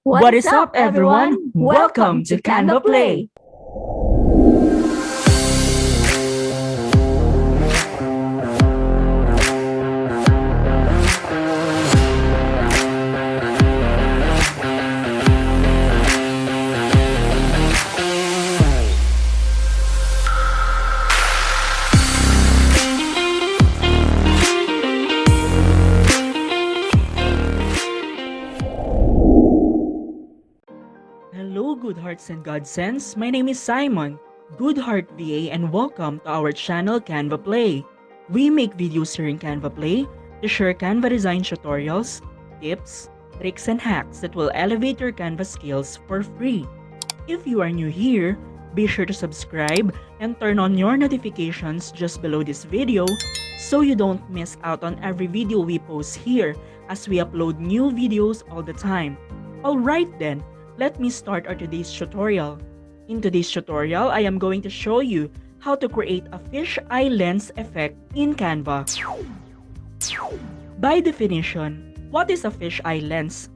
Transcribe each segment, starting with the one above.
What is up, everyone? Welcome to CanvaPlay! Hello, good hearts and godsends. My name is Simon, Good Heart VA, and welcome to our channel Canva Play. We make videos here in Canva Play to share Canva design tutorials, tips, tricks, and hacks that will elevate your Canva skills for free. If you are new here, be sure to subscribe and turn on your notifications just below this video so you don't miss out on every video we post here as we upload new videos all the time. Alright then, let me start our today's tutorial. In today's tutorial, I am going to show you how to create a fisheye lens effect in Canva. By definition, what is a fisheye lens?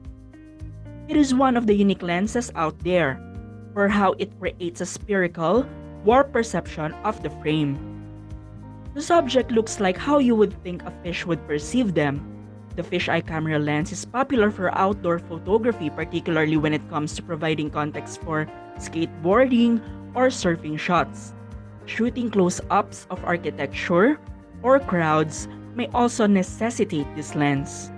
It is one of the unique lenses out there for how it creates a spherical, warped perception of the frame. The subject looks like how you would think a fish would perceive them. The fisheye camera lens is popular for outdoor photography, particularly when it comes to providing context for skateboarding or surfing shots. Shooting close-ups of architecture or crowds may also necessitate this lens.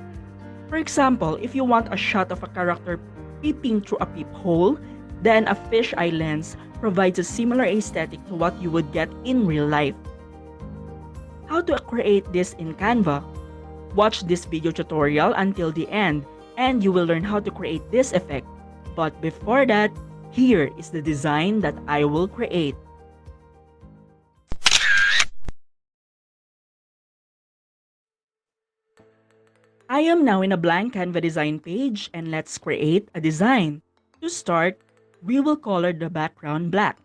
For example, if you want a shot of a character peeping through a peephole, then a fisheye lens provides a similar aesthetic to what you would get in real life. How to create this in Canva? Watch this video tutorial until the end and you will learn how to create this effect. But before that, here is the design that I will create. I am now in a blank Canva design page and let's create a design. To start, we will color the background black.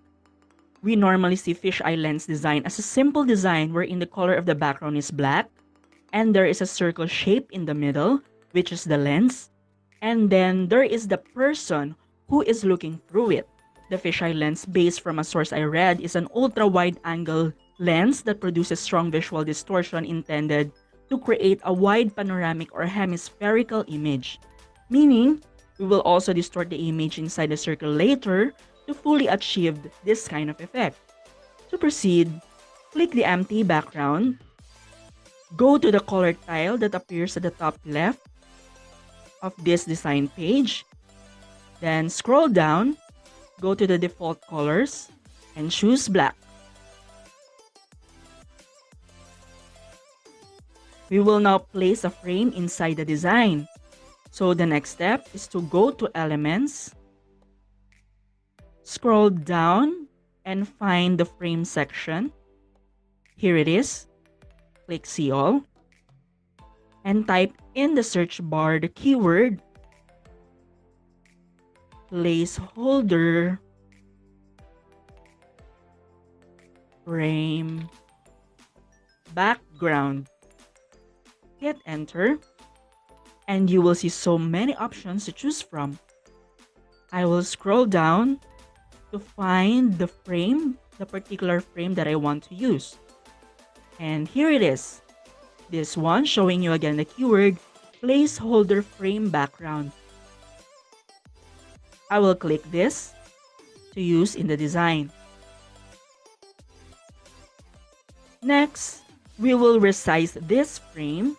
We normally see fisheye lens design as a simple design wherein the color of the background is black and there is a circle shape in the middle, which is the lens, and then there is the person who is looking through it. The fisheye lens, based from a source I read, is an ultra-wide angle lens that produces strong visual distortion intended to create a wide panoramic or hemispherical image. Meaning, we will also distort the image inside the circle later to fully achieve this kind of effect. To proceed, click the empty background. Go to the color tile that appears at the top left of this design page. Then scroll down, go to the default colors, and choose black. We will now place a frame inside the design. So the next step is to go to Elements, scroll down, and find the frame section. Here it is. Click See All, and type in the search bar the keyword placeholder frame background. Hit enter, and you will see so many options to choose from. I will scroll down to find the particular frame that I want to use. And here it is. This one showing you again the keyword placeholder frame background. I will click this to use in the design. Next, we will resize this frame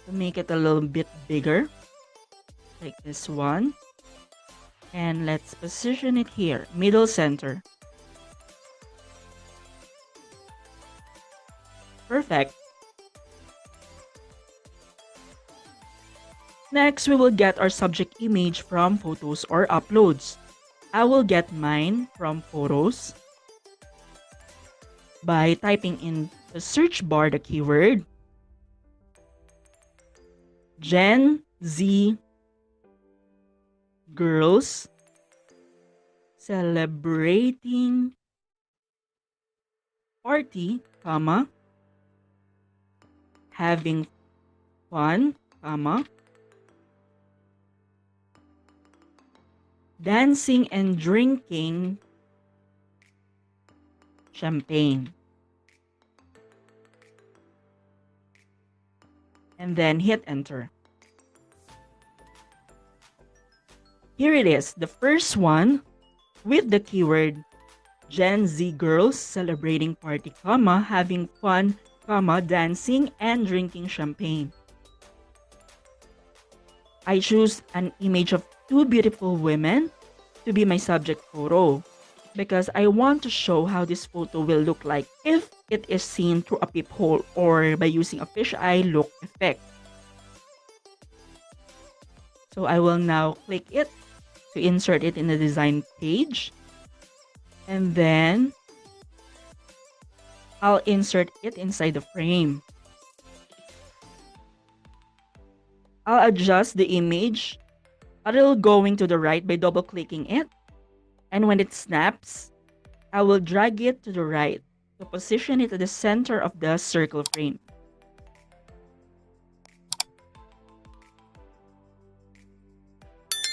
to make it a little bit bigger, like this one. And let's position it here, middle center. Perfect. Next, we will get our subject image from photos or uploads. I will get mine from photos by typing in the search bar the keyword Gen Z girls celebrating party, having fun, dancing and drinking champagne. And then hit enter. Here it is, the first one with the keyword Gen Z girls celebrating party, having fun, dancing and drinking champagne. I choose an image of two beautiful women to be my subject photo because I want to show how this photo will look like if it is seen through a peephole or by using a fisheye look effect. So I will now click it to insert it in the design page. And then I'll insert it inside the frame. I'll adjust the image a little going to the right by double clicking it. And when it snaps, I will drag it to the right to position it at the center of the circle frame.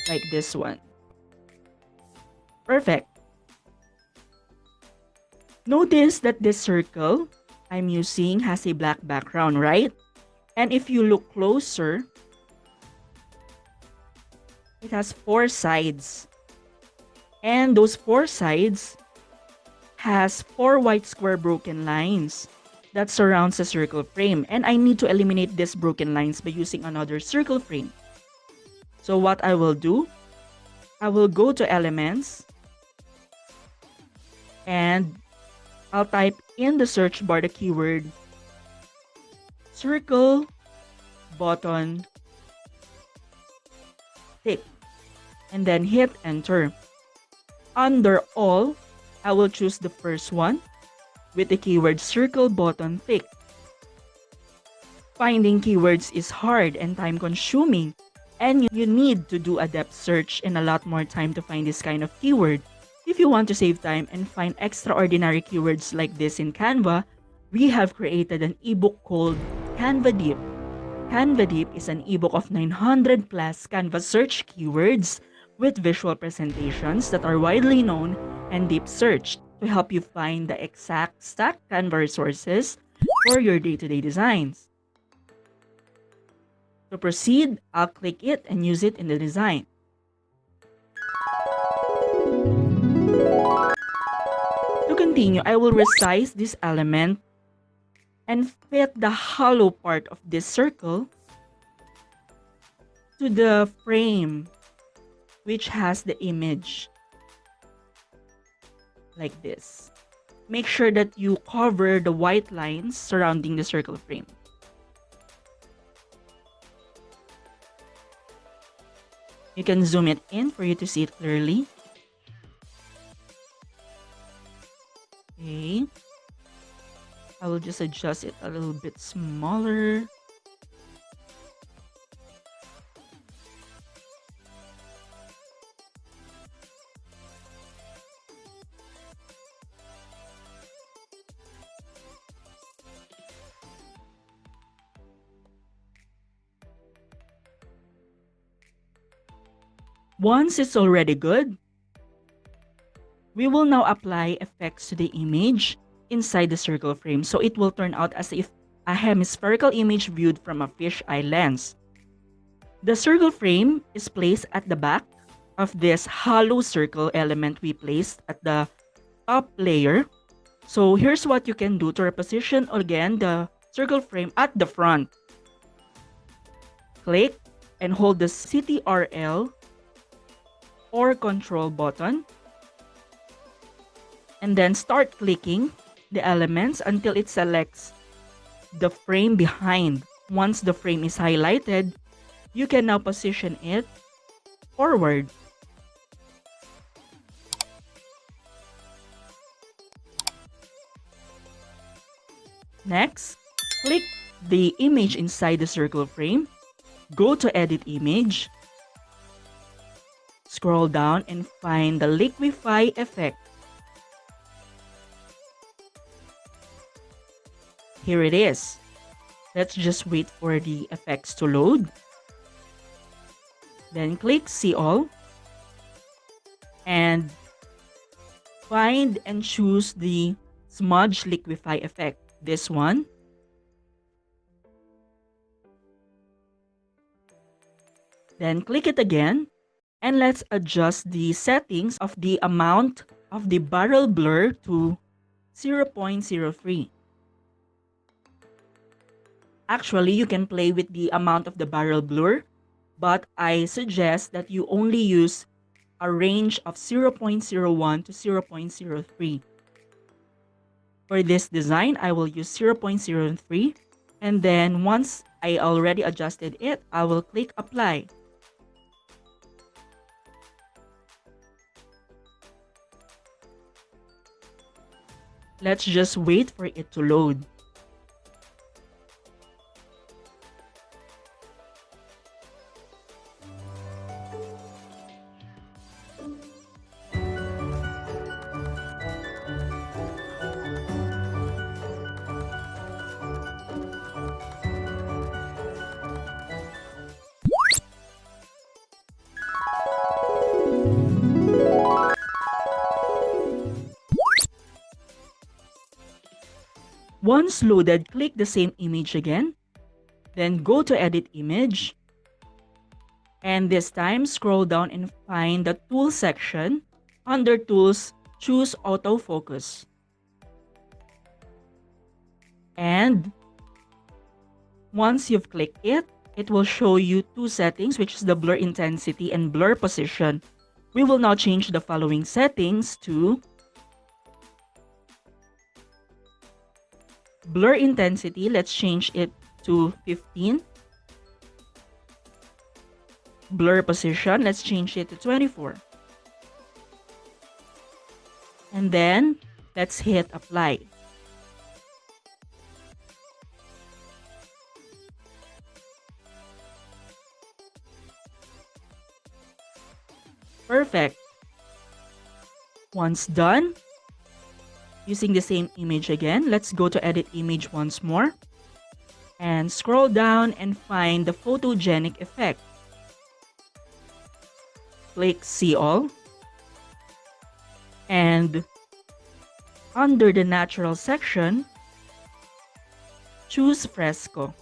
Like this one. Perfect. Notice that this circle I'm using has a black background, right? And if you look closer, it has 4 sides. And those 4 sides has 4 white square broken lines that surrounds the circle frame. And I need to eliminate these broken lines by using another circle frame. So what I will do, I will go to Elements and I'll type in the search bar the keyword circle button thick and then hit enter. Under all, I will choose the first one with the keyword circle button thick. Finding keywords is hard and time consuming, and you need to do a depth search and a lot more time to find this kind of keyword. If you want to save time and find extraordinary keywords like this in Canva, we have created an ebook called Canva Deep. Canva Deep is an ebook of 900 plus Canva search keywords with visual presentations that are widely known and deep searched to help you find the exact stacked Canva resources for your day-to-day designs. To proceed, I'll click it and use it in the design. To continue, I will resize this element and fit the hollow part of this circle to the frame which has the image like this. Make sure that you cover the white lines surrounding the circle frame. You can zoom it in for you to see it clearly. Okay. I will just adjust it a little bit smaller. Once it's already good, we will now apply effects to the image inside the circle frame, so it will turn out as if a hemispherical image viewed from a fisheye lens. The circle frame is placed at the back of this hollow circle element we placed at the top layer. So here's what you can do to reposition again the circle frame at the front. Click and hold the CTRL or Control button and then start clicking the elements until it selects the frame behind. Once the frame is highlighted, you can now position it forward. Next, click the image inside the circle frame, go to Edit Image, scroll down and find the liquify effect. Here it is. Let's just wait for the effects to load. Then click See All. and find and choose the smudge liquify effect. This one. Then click it again, and let's adjust the settings of the amount of the barrel blur to 0.03. Actually, you can play with the amount of the barrel blur, but I suggest that you only use a range of 0.01 to 0.03. For this design, I will use 0.03, and then once I already adjusted it, I will click apply. Let's just wait for it to load. Once loaded, click the same image again, then go to edit image, and this time scroll down and find the tool section. Under tools, choose autofocus. And once you've clicked it, it will show you two settings, which is the blur intensity and blur position. We will now change the following settings to blur intensity. Let's change it to 15. Blur position, let's change it to 24. And then, let's hit apply. Perfect. Once done, using the same image again, let's go to edit image once more. And scroll down and find the photogenic effect. Click see all. And under the natural section, choose fresco.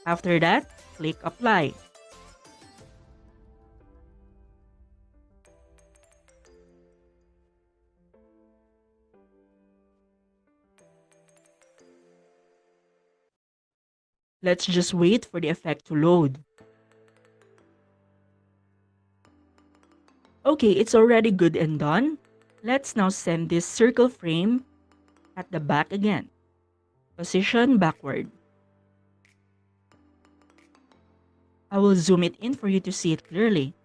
After that, click apply. Let's just wait for the effect to load. Okay, it's already good and done. Let's now send this circle frame at the back again. Position backward. I will zoom it in for you to see it clearly.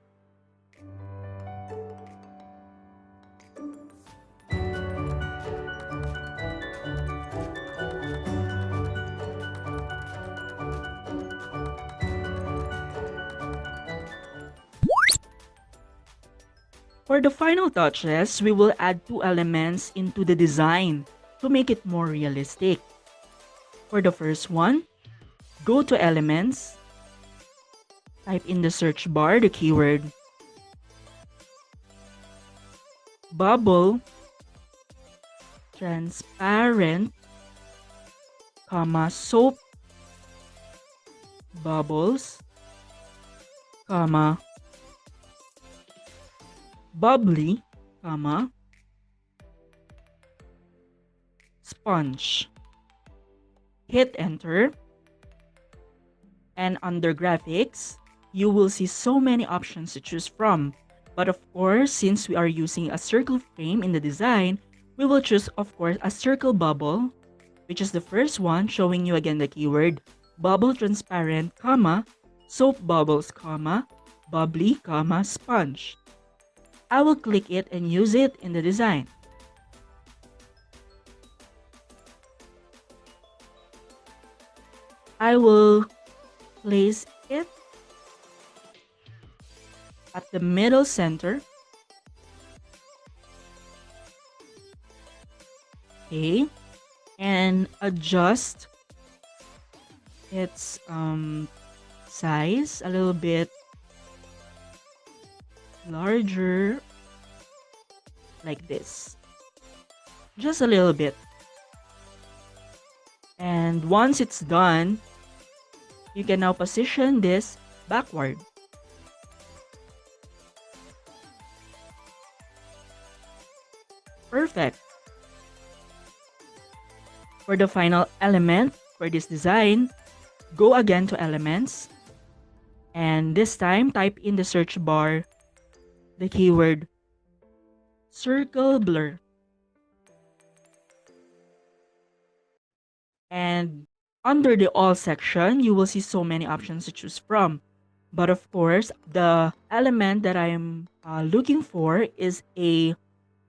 For the final touches, we will add two elements into the design to make it more realistic. For the first one, go to Elements, type in the search bar the keyword bubble transparent, soap bubbles, bubbly, sponge. Hit enter. And under graphics, you will see so many options to choose from. But of course, since we are using a circle frame in the design, we will choose of course a circle bubble, which is the first one, showing you again the keyword bubble transparent, soap bubbles, bubbly, sponge. I will click it and use it in the design. I will place it at the middle center. Okay. And adjust its size a little bit larger, like this. Just a little bit. And once it's done, you can now position this backward. Perfect. For the final element for this design, go again to Elements, and this time type in the search bar the keyword Circle Blur. And under the All section, you will see so many options to choose from. But of course, the element that I'm looking for is a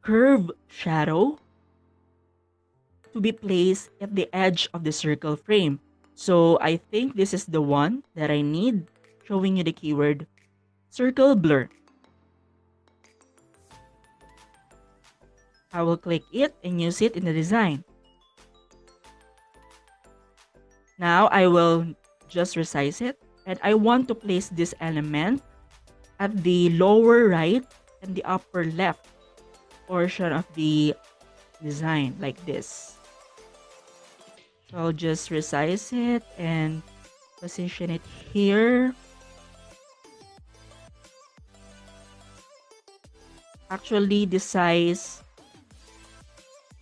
curved shadow to be placed at the edge of the circle frame. So I think this is the one that I need, showing you the keyword Circle Blur. I will click it and use it in the design. Now I will just resize it, and I want to place this element at the lower right and the upper left portion of the design, like this. So I'll just resize it and position it here. Actually, the size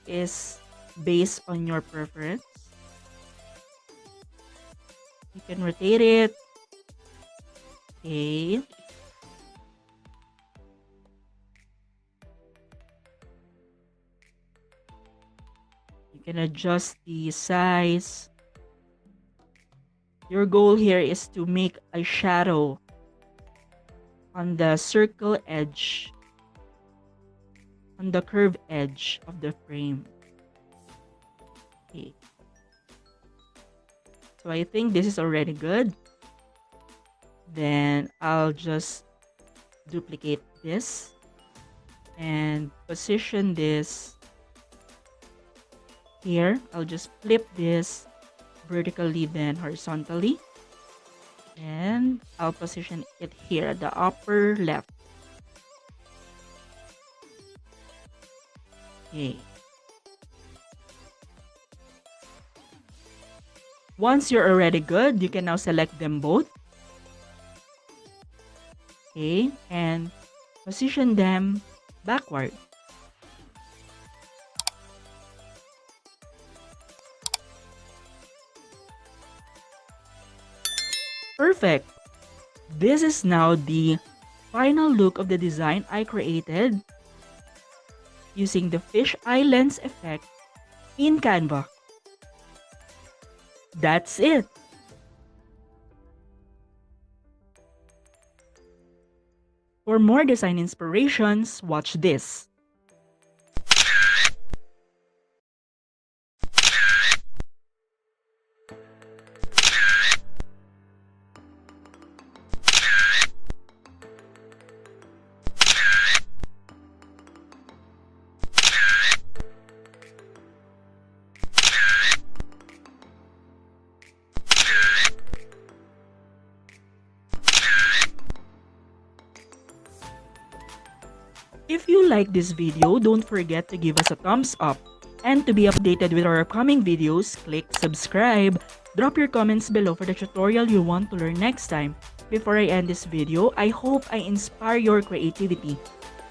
is based on your preference. You can rotate it. Okay. You can adjust the size. Your goal here is to make a shadow on the circle edge, on the curved edge of the frame. Okay. So I think this is already good. Then I'll just duplicate this and position this here. I'll just flip this vertically, then horizontally. And I'll position it here at the upper left. Okay. Once you're already good, you can now select them both. Okay, and position them backward. Perfect! This is now the final look of the design I created using the fisheye lens effect in Canva. That's it! For more design inspirations, watch this. If you like this video, don't forget to give us a thumbs up. And to be updated with our upcoming videos, click subscribe. Drop your comments below for the tutorial you want to learn next time. Before I end this video, I hope I inspire your creativity.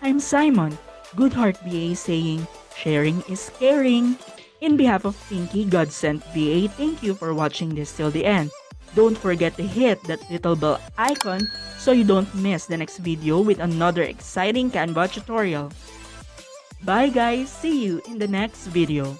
I'm Simon, Goodheart VA, saying, sharing is caring. In behalf of Pinky Godsent VA, thank you for watching this till the end. Don't forget to hit that little bell icon so you don't miss the next video with another exciting Canva tutorial. Bye guys, see you in the next video.